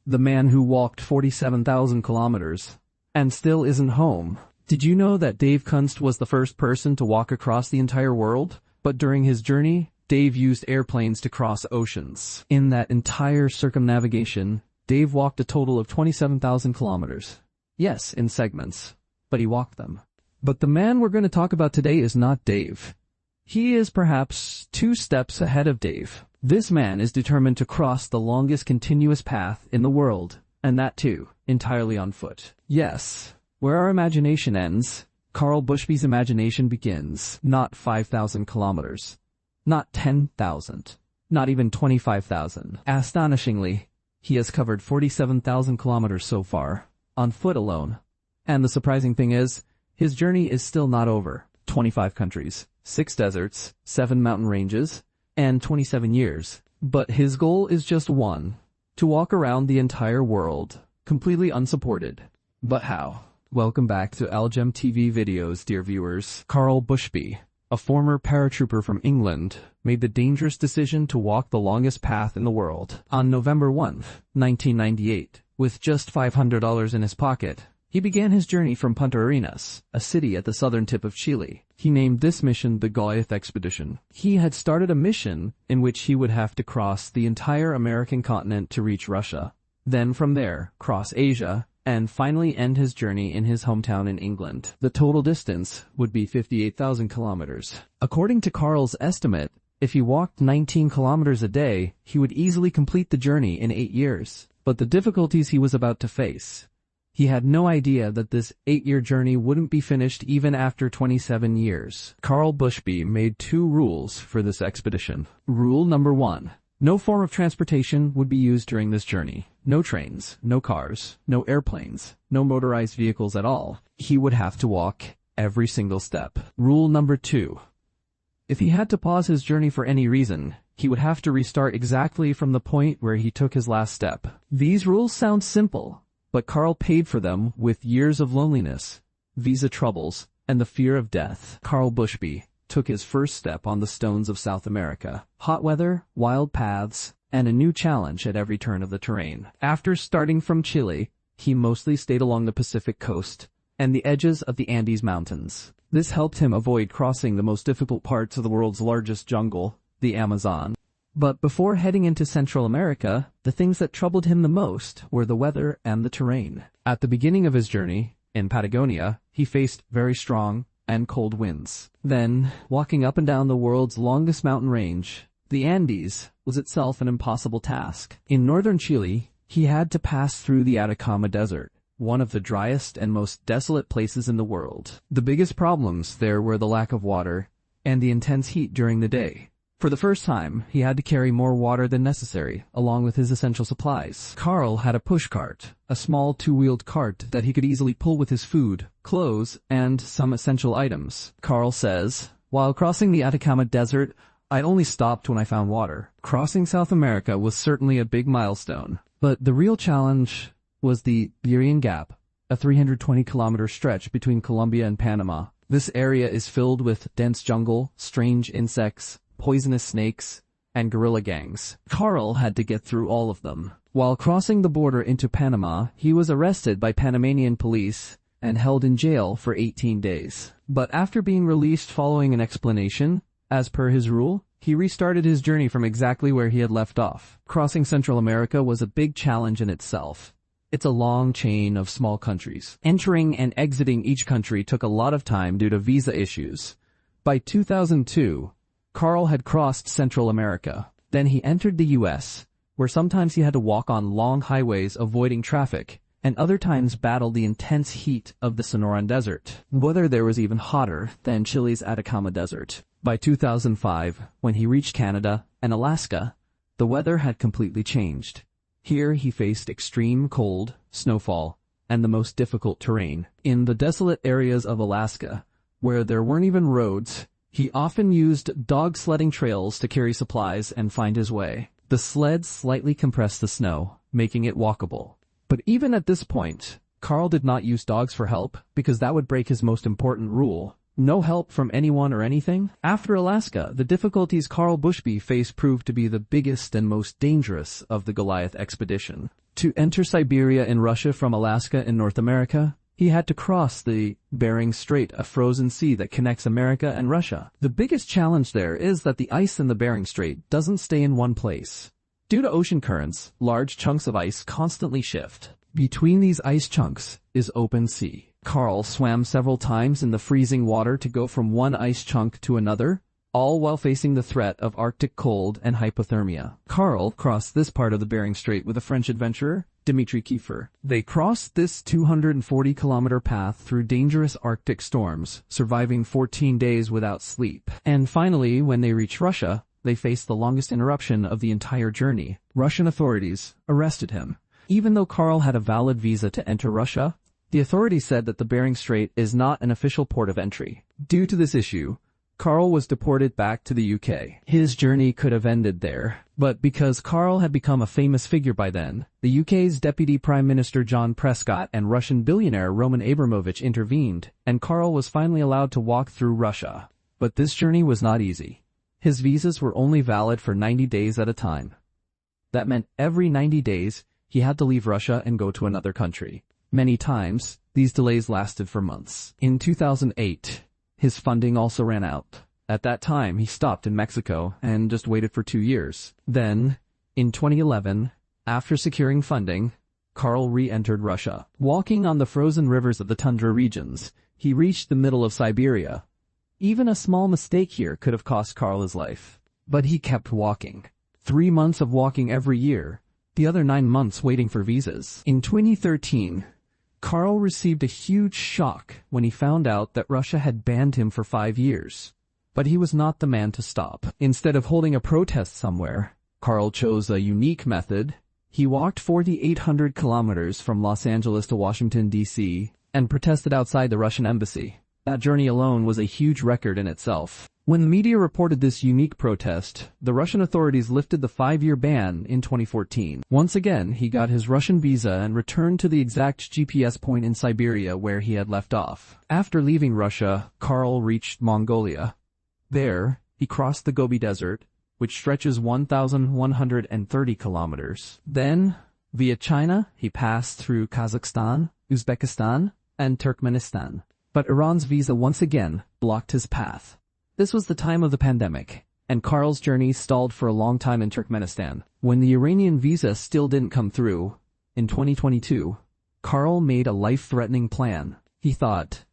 the man who walked 47,000 kilometers and still isn't home. Did you know that Dave Kunst was the first person to walk across the entire world? But during his journey, Dave used airplanes to cross oceans. In that entire circumnavigation, Dave walked a total of 27,000 kilometers. Yes, in segments, but he walked them. But the man we're going to talk about today is not Dave. He is perhaps 2 steps ahead of Dave. This man is determined to cross the longest continuous path in the world, and that too, entirely on foot. Yes, where our imagination ends, Karl Bushby's imagination begins. Not 5,000 kilometers. Not 10,000. Not even 25,000. Astonishingly, he has covered 47,000 kilometers so far, on foot alone. And the surprising thing is, his journey is still not over. 25 countries, 6 deserts, 7 mountain ranges, and 27 years. But his goal is just one: to walk around the entire world, completely unsupported. But how? Welcome back to Algem TV videos, dear viewers. Karl Bushby, a former paratrooper from England, made the dangerous decision to walk the longest path in the world. On November 1, 1998, with just $500 in his pocket, he began his journey from Punta Arenas, a city at the southern tip of Chile. He named this mission the Goliath Expedition. He had started a mission in which he would have to cross the entire American continent to reach Russia, then from there, cross Asia, and finally end his journey in his hometown in England. The total distance would be 58,000 kilometers. According to Karl's estimate, if he walked 19 kilometers a day, he would easily complete the journey in 8 years. But the difficulties he was about to face. He had no idea that this 8-year journey wouldn't be finished even after 27 years. Karl Bushby made 2 rules for this expedition. Rule number 1. No form of transportation would be used during this journey. No trains, no cars, no airplanes, no motorized vehicles at all. He would have to walk every single step. Rule number 2. If he had to pause his journey for any reason, he would have to restart exactly from the point where he took his last step. These rules sound simple, but Karl paid for them with years of loneliness, visa troubles, and the fear of death. Karl Bushby took his first step on the stones of South America. Hot weather, wild paths, and a new challenge at every turn of the terrain. After starting from Chile, he mostly stayed along the Pacific coast and the edges of the Andes Mountains. This helped him avoid crossing the most difficult parts of the world's largest jungle, the Amazon. But before heading into Central America, the things that troubled him the most were the weather and the terrain. At the beginning of his journey, in Patagonia, he faced very strong and cold winds. Then, walking up and down the world's longest mountain range, the Andes, was itself an impossible task. In northern Chile, he had to pass through the Atacama Desert, one of the driest and most desolate places in the world. The biggest problems there were the lack of water and the intense heat during the day. For the first time, he had to carry more water than necessary, along with his essential supplies. Karl had a pushcart, a small 2-wheeled cart that he could easily pull with his food, clothes, and some essential items. Karl says, "While crossing the Atacama Desert, I only stopped when I found water." Crossing South America was certainly a big milestone, but the real challenge was the Darién Gap, a 320-kilometer stretch between Colombia and Panama. This area is filled with dense jungle, strange insects, poisonous snakes, and guerrilla gangs. Karl had to get through all of them. While crossing the border into Panama, he was arrested by Panamanian police and held in jail for 18 days. But after being released following an explanation, as per his rule, he restarted his journey from exactly where he had left off. Crossing Central America was a big challenge in itself. It's a long chain of small countries. Entering and exiting each country took a lot of time due to visa issues. By 2002, Karl had crossed Central America. Then he entered the U.S., where sometimes he had to walk on long highways avoiding traffic, and other times battle the intense heat of the Sonoran Desert. Weather there was even hotter than Chile's Atacama Desert. By 2005, when he reached Canada and Alaska, the weather had completely changed. Here he faced extreme cold, snowfall, and the most difficult terrain. In the desolate areas of Alaska, where there weren't even roads, he often used dog sledding trails to carry supplies and find his way. The sleds slightly compressed the snow, making it walkable. But even at this point, Karl did not use dogs for help, because that would break his most important rule. No help from anyone or anything? After Alaska, the difficulties Karl Bushby faced proved to be the biggest and most dangerous of the Goliath expedition. To enter Siberia in Russia from Alaska in North America, he had to cross the Bering Strait, a frozen sea that connects America and Russia. The biggest challenge there is that the ice in the Bering Strait doesn't stay in one place. Due to ocean currents, large chunks of ice constantly shift. Between these ice chunks is open sea. Karl swam several times in the freezing water to go from one ice chunk to another, all while facing the threat of Arctic cold and hypothermia. Karl crossed this part of the Bering Strait with a French adventurer, Dmitry Kiefer. They crossed this 240-kilometer path through dangerous Arctic storms, surviving 14 days without sleep. And finally, when they reached Russia, they faced the longest interruption of the entire journey. Russian authorities arrested him. Even though Karl had a valid visa to enter Russia, the authorities said that the Bering Strait is not an official port of entry. Due to this issue, Karl was deported back to the UK. His journey could have ended there, but because Karl had become a famous figure by then, the UK's Deputy Prime Minister John Prescott and Russian billionaire Roman Abramovich intervened, and Karl was finally allowed to walk through Russia. But this journey was not easy. His visas were only valid for 90 days at a time. That meant every 90 days, he had to leave Russia and go to another country. Many times, these delays lasted for months. In 2008, his funding also ran out. At that time, he stopped in Mexico and just waited for 2 years. Then, in 2011, after securing funding, Karl re-entered Russia. Walking on the frozen rivers of the tundra regions, he reached the middle of Siberia. Even a small mistake here could have cost Karl his life. But he kept walking. 3 months of walking every year, the other 9 months waiting for visas. In 2013, Karl received a huge shock when he found out that Russia had banned him for 5 years. But he was not the man to stop. Instead of holding a protest somewhere, Karl chose a unique method. He walked 4,800 kilometers from Los Angeles to Washington, D.C., and protested outside the Russian embassy. That journey alone was a huge record in itself. When the media reported this unique protest, the Russian authorities lifted the 5-year ban in 2014. Once again, he got his Russian visa and returned to the exact GPS point in Siberia where he had left off. After leaving Russia, Karl reached Mongolia. There, he crossed the Gobi Desert, which stretches 1,130 kilometers. Then, via China, he passed through Kazakhstan, Uzbekistan, and Turkmenistan. But Iran's visa once again blocked his path. This was the time of the pandemic, and Karl's journey stalled for a long time in Turkmenistan. When the Iranian visa still didn't come through, in 2022, Karl made a life-threatening plan. He thought,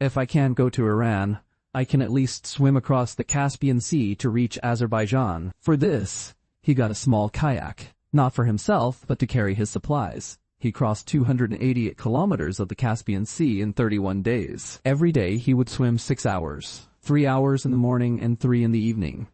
if I can't go to Iran, I can at least swim across the Caspian Sea to reach Azerbaijan. For this, he got a small kayak, not for himself, but to carry his supplies. He crossed 288 kilometers of the Caspian Sea in 31 days. Every day he would swim 6 hours. 3 hours in the morning and 3 in the evening.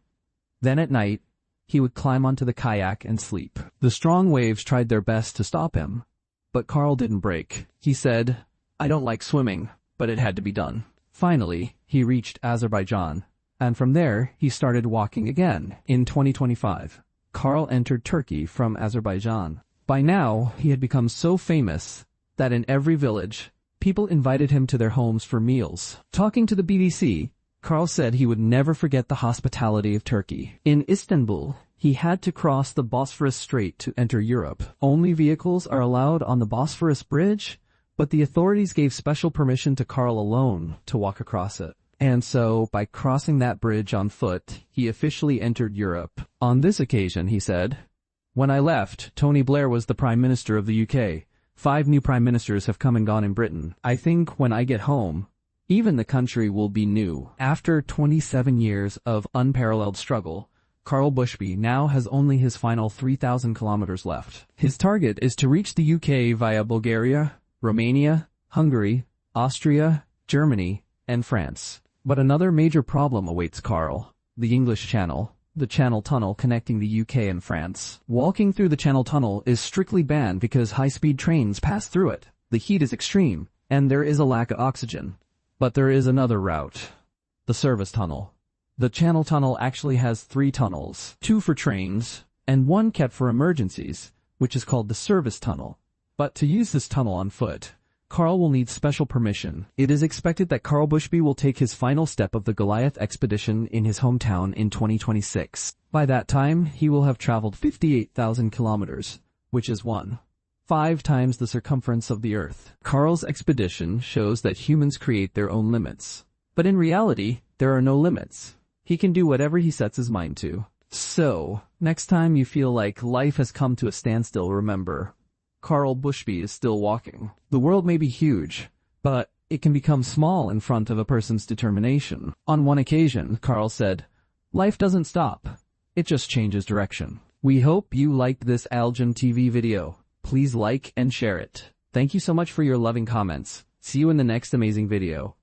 Then at night, he would climb onto the kayak and sleep. The strong waves tried their best to stop him, but Karl didn't break. He said, I don't like swimming, but it had to be done. Finally, he reached Azerbaijan, and from there, he started walking again. In 2025, Karl entered Turkey from Azerbaijan. By now, he had become so famous that in every village, people invited him to their homes for meals. Talking to the BBC, Karl said he would never forget the hospitality of Turkey. In Istanbul, he had to cross the Bosphorus Strait to enter Europe. Only vehicles are allowed on the Bosphorus Bridge, but the authorities gave special permission to Karl alone to walk across it. And so, by crossing that bridge on foot, he officially entered Europe. On this occasion, he said, when I left, Tony Blair was the Prime Minister of the UK. 5 new Prime Ministers have come and gone in Britain. I think when I get home, even the country will be new. After 27 years of unparalleled struggle, Karl Bushby now has only his final 3,000 kilometers left. His target is to reach the UK via Bulgaria, Romania, Hungary, Austria, Germany, and France. But another major problem awaits Karl: the English Channel, the Channel Tunnel connecting the UK and France. Walking through the Channel Tunnel is strictly banned because high-speed trains pass through it. The heat is extreme, and there is a lack of oxygen. But there is another route: the service tunnel. The Channel Tunnel actually has 3 tunnels, 2 for trains, and 1 kept for emergencies, which is called the service tunnel. But to use this tunnel on foot, Karl will need special permission. It is expected that Karl Bushby will take his final step of the Goliath Expedition in his hometown in 2026. By that time, he will have traveled 58,000 kilometers, which is 1 5 times the circumference of the Earth. Karl's expedition shows that humans create their own limits. But in reality, there are no limits. He can do whatever he sets his mind to. So, next time you feel like life has come to a standstill, remember, Karl Bushby is still walking. The world may be huge, but it can become small in front of a person's determination. On one occasion, Karl said, "Life doesn't stop. It just changes direction." We hope you liked this Algin TV video. Please like and share it. Thank you so much for your loving comments. See you in the next amazing video.